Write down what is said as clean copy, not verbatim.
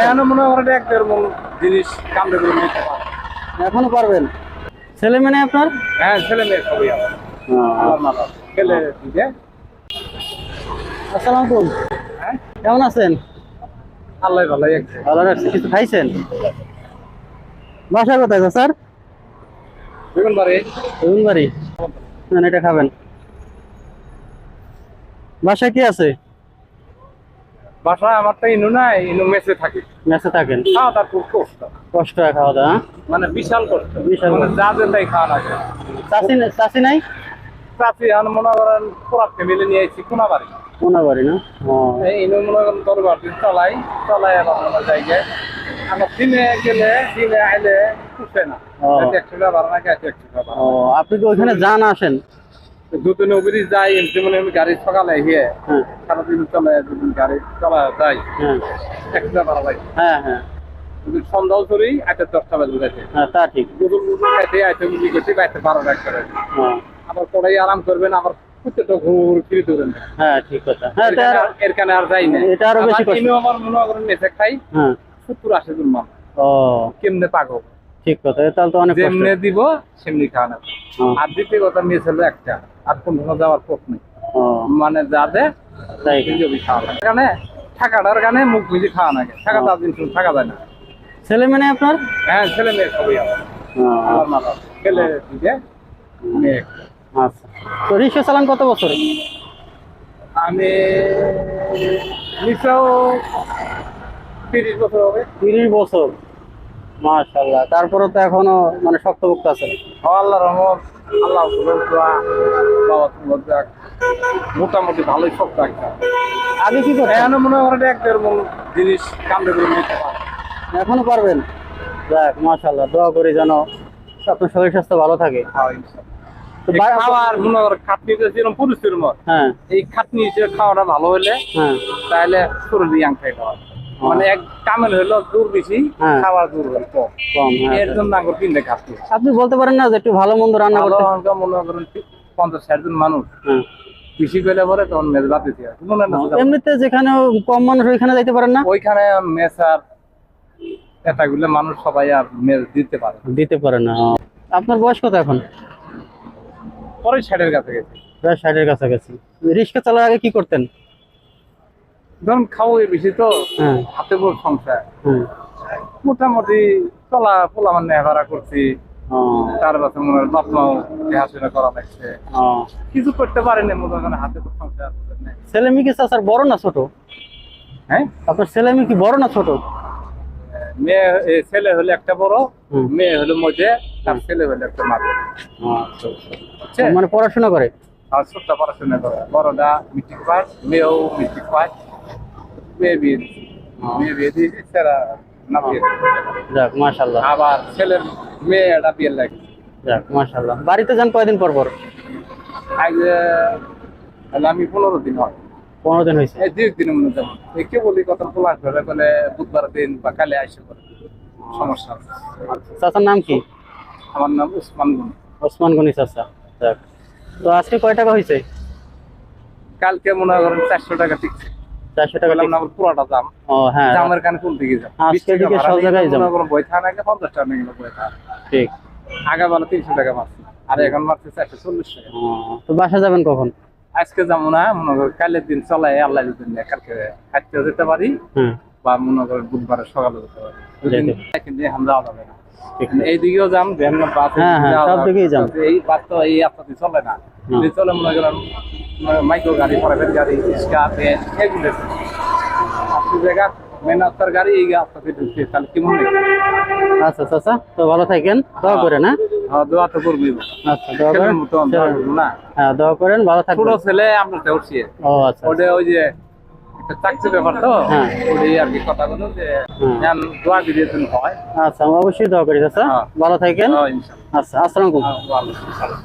এখন মনে করেন এক দেড় মন জিনিস কামড়ে করে নিতে পারে। এখনো পারবেন? ছেলে মেয়ে আপনার? হ্যাঁ, ছেলে মেয়ে সবই আছে। আমার মা বাবা ছেলে দিকে। আসসালামু আলাইকুম। হ্যাঁ, কেমন আছেন? আল্লাহ ভালোই আছে। ভালো রাখছি। কিছু খাইছেন? বাসা কোথায় স্যার? বেগুন বাড়ি। বেগুন বাড়ি। এটা খাবেন। বাসায় কি আছে? বাসা আমার তো ইনু নাই, ইনু মেসে থাকি। মেসে থাকেন? খাওয়া দাওয়া খুব কষ্ট, কষ্ট হয় খাওয়া দাওয়া? মানে বিশাল কষ্ট। বিশাল মানে কষ্ট। যা যে তাই খাওয়া লাগে। চাষি নাই? চাষি এখন মনে করেন পুরা ফ্যামিলি নিয়ে আইছি কোনা বাড়ি। কোনা বাড়ি না? এই ইনু মনে করেন দরবার দিন চলাই আবার মনে জায়গায় আমার দিনে গেলে দিনে আইলে খুঁজছে না। ও। 100 টাকা ভাড়া নাকি 100 টাকা ভাড়া। ও, আপনি কি ওইখানে যান আসেন? দুদিন অবধি যাই এমনি মানে আমি গাড়ি সকালে গিয়ে হ্যাঁ সারাদিন চলে, দুদিন গাড়ি চলা যাই হ্যাঁ 1 টাকা ভাড়া লাগে। হ্যাঁ হ্যাঁ সন্ধ্যাও ধরি আইতে 10টা বাজে গেছে। হ্যাঁ, তা ঠিক। গুগল খাইতে আইতে বুঝি করতে বাইতে 12টা করে। হ্যাঁ আবার পড়াই আরাম করবেন, আবার প্রত্যেকটা ঘুর ফিরে ধরেন। হ্যাঁ, ঠিক কথা। হ্যাঁ, এর কানে আর যাই না। এটা আরো বেশি কষ্ট। আমার মনে করেন মেসে খাই হ্যাঁ। 70-80 জন মানুষ। ও, কেমনে পাগল, ঠিক কথা। তাহলে তো অনেক কষ্ট। যেমনে দিব সেমনি খাওয়া না। হ্যাঁ। আর দ্বিতীয় কথা মেস হলো একটা, আর কোনো যাওয়ার পথ নেই। ও, মানে যাবে তাই। এখানে টাকাটার গানে মুখ বুঝে খাওয়া লাগে। টাকা তার দিন থাকা যায় না। ছেলে মানে আপনার? হ্যাঁ, ছেলে মেয়ে সবই আছে। আমার মা বাবা ছেলে দিকে মেয়ে। আচ্ছা, তো রিক্সা চালান কত বছর? আমি নিশ্চয় 30 বছর হবে। 30 বছর? মাশাআল্লাহ। তারপরে তো এখনো মানে শক্তপোক্ত আছে। আল্লাহ রহমত, আল্লাহ বাবা তোমার দেখ মোটামুটি ভালোই শক্ত একটা। আগে কি করতেন? এখন মনে করেন এক দেড় মন জিনিস কামড়ে করে নিতে পারে। এখনো পারবেন? যাক, মাশাআল্লাহ। দোয়া করি যেন আপনার শরীর স্বাস্থ্য ভালো থাকে। তো খাওয়ার মনে করেন খাটনিতে যেরকম পরিস্থিতির মত, হ্যাঁ এই খাটনি হিসেবে খাওয়াটা ভালো হলে হ্যাঁ তাহলে শরীর ইয়াং খাইতে হয়। মানে এক কামেল হলো দূর বেশি, হ্যাঁ। খাওয়ার দূর হলো কম। কম। হ্যাঁ, এর জন্য আগে তিনটে খাচ্ছি। আপনি বলতে পারেন না যে একটু ভালো মন্দ রান্না করতে? মনে করেন 50-60 জন মানুষ হ্যাঁ। বেশি পেলে পরে তখন মেজ বাদ দিতে হয়। এমনিতে যেখানে কম মানুষ ওইখানে যাইতে পারেন না? ওইখানে মেস আর এটাগুলো মানুষ সবাই আর মেজ দিতে পারে। দিতে পারে না। আপনার বয়স কত এখন? পরে 60-এর কাছে গেছে। প্রায় 60-এর কাছাকাছি। রিক্সা চালার আগে কি করতেন? ধরুন খাওয়াই বেশি তো, হ্যাঁ হাতে বড় সংসার, হ্যাঁ। মোটামুটি চলা পোলা মানে নেভারা করছি। ও, তার বাচ্চা মনে হয় বাপ মাও দেখাশোনা করা লাগছে, ও। কিছু করতে পারেনি মোটামুটি হাতে তো সংসার। ছেলে মেয়ে কি চাচার বড় না ছোট? হ্যাঁ, আপনার ছেলে মেয়ে কি বড় না ছোট? মেয়ে ছেলে হলে একটা বড়, হুম। মেয়ে হলো মধ্যে, আর ছেলে হলে একটা মাঝে। মানে পড়াশোনা করে? আর ছোটটা পড়াশোনা করে, বড়টা মেট্রিক পাস, মেয়েও মেট্রিক পাস। মেয়ে বিয়ে দিয়েছি, ছেলে না বিয়ে দিয়েছি। যাক, মাশাআল্লাহ। আবার ছেলের মেয়েটা বিয়ে লাগে। যাক, মাশাআল্লাহ। বাড়িতে যান কয়দিন পর পর? আজ আমি 15 দিন হয়। 15 দিন হয়েছে? এই 2 দিনের মধ্যে যাবো। কে বলি কথা খোলা করে বলে বুধবার দিন বা কালে আসে করে সমস্যা আছে। চাচার নাম কি? আমার নাম উসমান গুন। ওসমান গনি চাচা। যাক, তো আজকে কয় টাকা হয়েছে? কালকে মনে করেন 400 টাকা টিকছে। 400 টাকা? বললাম না আমার পুরাটা দাম। ও হ্যাঁ, জামের কানে কোন দিকে যাম? আজকে দিকে সব জায়গায় যাম। বই থানা আগে 50 টাকা নিয়ে গেল বই থানা। ঠিক। আগে বেলা 300 টাকা মারছি, আর এখন মারছে 440 টাকা। ও, তো বাসা যাবেন কখন? আজকে যাবো না, মনে করেন কালের দিন চলাই আল্লাহ দিন কালকে হাঁটতে যেতে পারি, হ্যাঁ। বা মনে করেন বুধবারে সকালে যেতে পারি। যেতে কিন্তু এখন যাওয়া যাবে না। এইদিকেও যাম, ভ্যান বাস, হ্যাঁ, হ্যাঁ, সব দিকেই যাম। এই বাস তো এই রাস্তাতে চলে না। যদি চলে মনে করেন মাইক্রো গাড়ি, প্রাইভেট গাড়ি, রিক্সা, ভ্যান এগুলো আপনি জায়গা মেন রাস্তার গাড়ি এই রাস্তাতে ঢুকছে, তাহলে কেমন লাগে? আচ্ছা চাচা, তো ভালো থাকেন, দোয়া করেন। হ্যাঁ, দোয়া তো করবি। আচ্ছা, দোয়া করেন। না, হ্যাঁ, দোয়া করেন, ভালো থাকবেন। ছোট ছেলে আমরা উঠছি। ও আচ্ছা। ওটা ওই যে একটা চাকরি ব্যাপার তো, হ্যাঁ। ওই আর কি কথা বলো যে হ্যাঁ। দোয়া দিয়ে হয়। আচ্ছা, আমি অবশ্যই দোয়া করি চাচা, ভালো থাকেন। ইনশাআল্লাহ। আচ্ছা, আসসালামু আলাইকুম। ওয়ালাইকুম আসসালাম।